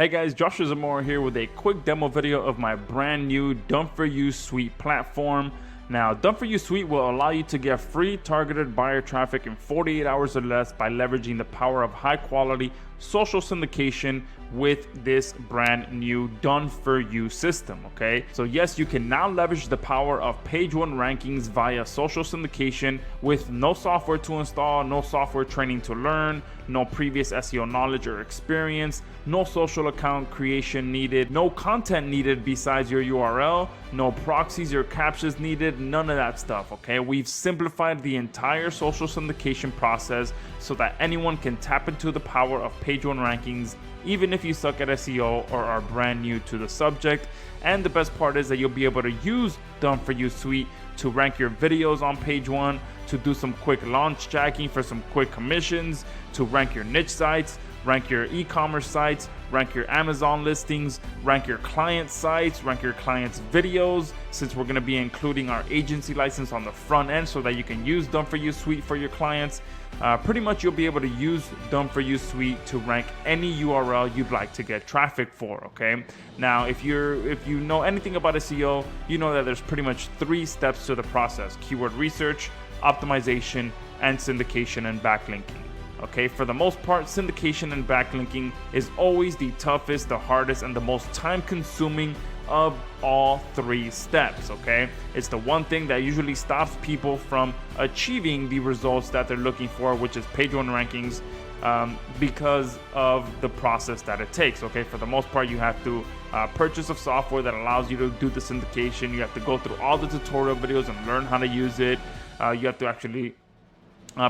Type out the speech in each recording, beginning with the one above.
Hey guys, Joshua Zamora here with a quick demo video of my brand new done-for-you platform. Now, done-for-you will allow you to get free targeted buyer traffic in 48 hours or less by leveraging the power of high-quality social syndication with this brand new done-for-you system, okay? So yes, you can now leverage the power of page one rankings via social syndication with no software to install, no software training to learn, no previous SEO knowledge or experience, no social account creation needed, no content needed besides your URL, no proxies or captchas needed, none of that stuff, okay? We've simplified the entire social syndication process so that anyone can tap into the power of page one rankings, even if you suck at SEO or are brand new to the subject. And the best part is that you'll be able to use done-for-you suite to rank your videos on page one, to do some quick launch jacking for some quick commissions, to rank your niche sites, rank your e-commerce sites, rank your Amazon listings, rank your client sites, rank your clients' videos, since we're going to be including our agency license on the front end so that you can use done-for-you suite for your clients. Pretty much you'll be able to use done-for-you suite to rank any URL you'd like to get traffic for, okay? Now, if you know anything about SEO, you know that there's pretty much 3 steps to the process: keyword research, optimization, and syndication and backlinking. Okay, for the most part, syndication and backlinking is always the toughest, the hardest, and the most time-consuming of all 3 steps, okay? It's the one thing that usually stops people from achieving the results that they're looking for, which is page one rankings, because of the process that it takes, okay? For the most part, you have to purchase a software that allows you to do the syndication. You have to go through all the tutorial videos and learn how to use it. You have to actually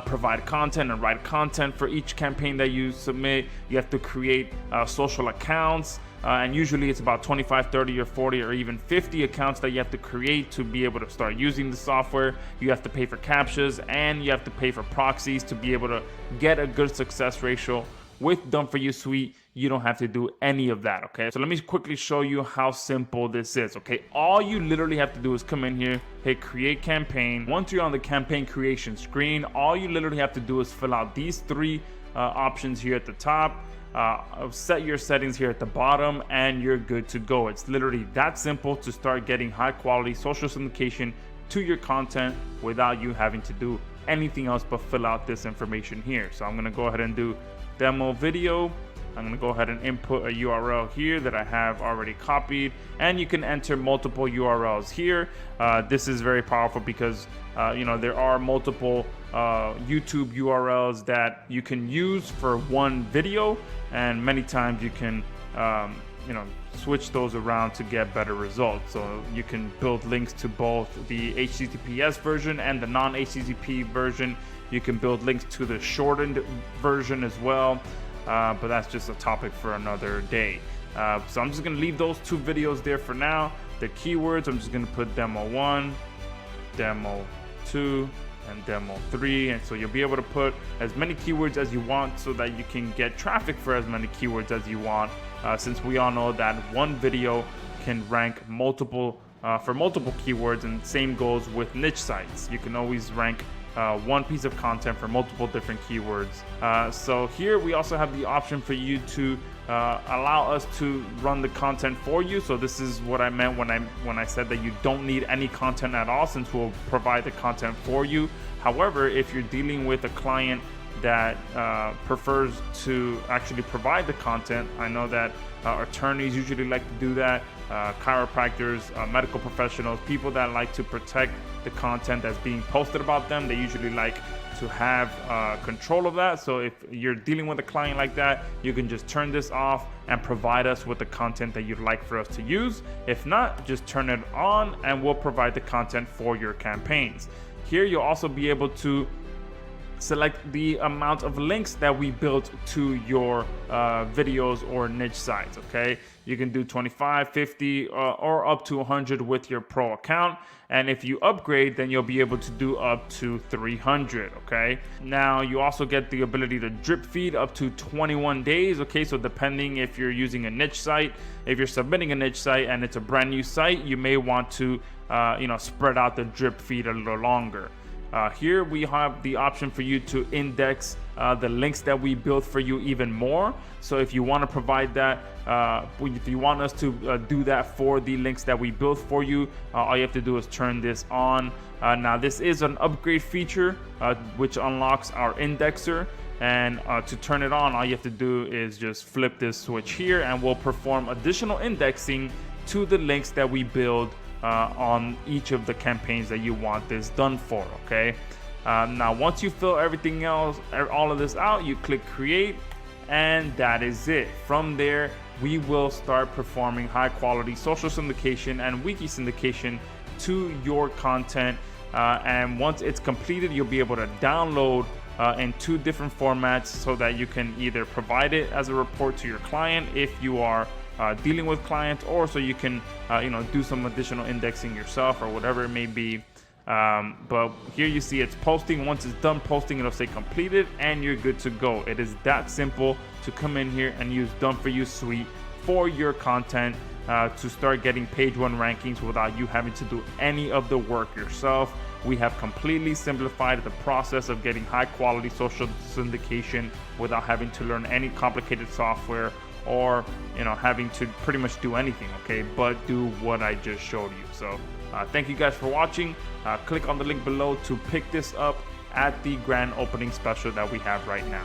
provide content and write content for each campaign that you submit. You have to create social accounts, and usually it's about 25, 30, or 40, or even 50 accounts that you have to create to be able to start using the software. You have to pay for captchas, and you have to pay for proxies to be able to get a good success ratio. With done-for-you suite, you don't have to do any of that, okay? So let me quickly show you how simple this is, okay? All you literally have to do is come in here, hit create campaign. Once you're on the campaign creation screen, all you literally have to do is fill out these 3 options here at the top, set your settings here at the bottom, and you're good to go. It's literally that simple to start getting high quality social syndication to your content without you having to do anything else but fill out this information here. So I'm gonna go ahead and do demo video. I'm going to go ahead and input a URL here that I have already copied, and you can enter multiple URLs here. This is very powerful because there are multiple YouTube URLs that you can use for one video, and many times you can switch those around to get better results. So you can build links to both the HTTPS version and the non-HTTP version. You can build links to the shortened version as well, but that's just a topic for another day. So I'm just going to leave those 2 videos there for now. The keywords, I'm just going to put demo 1, demo 2, and demo 3, and so you'll be able to put as many keywords as you want so that you can get traffic for as many keywords as you want, since we all know that one video can rank for multiple keywords, and same goes with niche sites. You can always rank one piece of content for multiple different keywords. So here we also have the option for you to allow us to run the content for you. So this is what I meant when I said that you don't need any content at all, since we'll provide the content for you. However, if you're dealing with a client that prefers to actually provide the content, I know that attorneys usually like to do that, chiropractors, medical professionals, people that like to protect the content that's being posted about them, they usually like to have control of that. So if you're dealing with a client like that, you can just turn this off and provide us with the content that you'd like for us to use. If not, just turn it on and we'll provide the content for your campaigns. Here you'll also be able to select the amount of links that we built to your videos or niche sites, okay? You can do 25, 50, or up to 100 with your pro account. And if you upgrade, then you'll be able to do up to 300, okay? Now, you also get the ability to drip feed up to 21 days, okay? So depending if you're using a niche site, if you're submitting a niche site and it's a brand new site, you may want to, spread out the drip feed a little longer. Here we have the option for you to index the links that we built for you even more. So if you want to provide that, if you want us to do that for the links that we built for you, all you have to do is turn this on. Now this is an upgrade feature which unlocks our indexer. And to turn it on, all you have to do is just flip this switch here, and we'll perform additional indexing to the links that we build on each of the campaigns that you want this done for. Okay. Now once you fill everything else, all of this out, you click create, and that is it. From there, we will start performing high quality social syndication and wiki syndication to your content. And once it's completed, you'll be able to download in 2 different formats so that you can either provide it as a report to your client if you are dealing with clients, or so you can do some additional indexing yourself or whatever it may be. But here you see it's posting. Once it's done posting, it'll say completed and you're good to go. It is that simple to come in here and use dfysuite for your content to start getting page 1 rankings without you having to do any of the work yourself. We have completely simplified the process of getting high quality social syndication without having to learn any complicated software or having to pretty much do anything, okay, but do what I just showed you. So thank you guys for watching. Click on the link below to pick this up at the grand opening special that we have right now.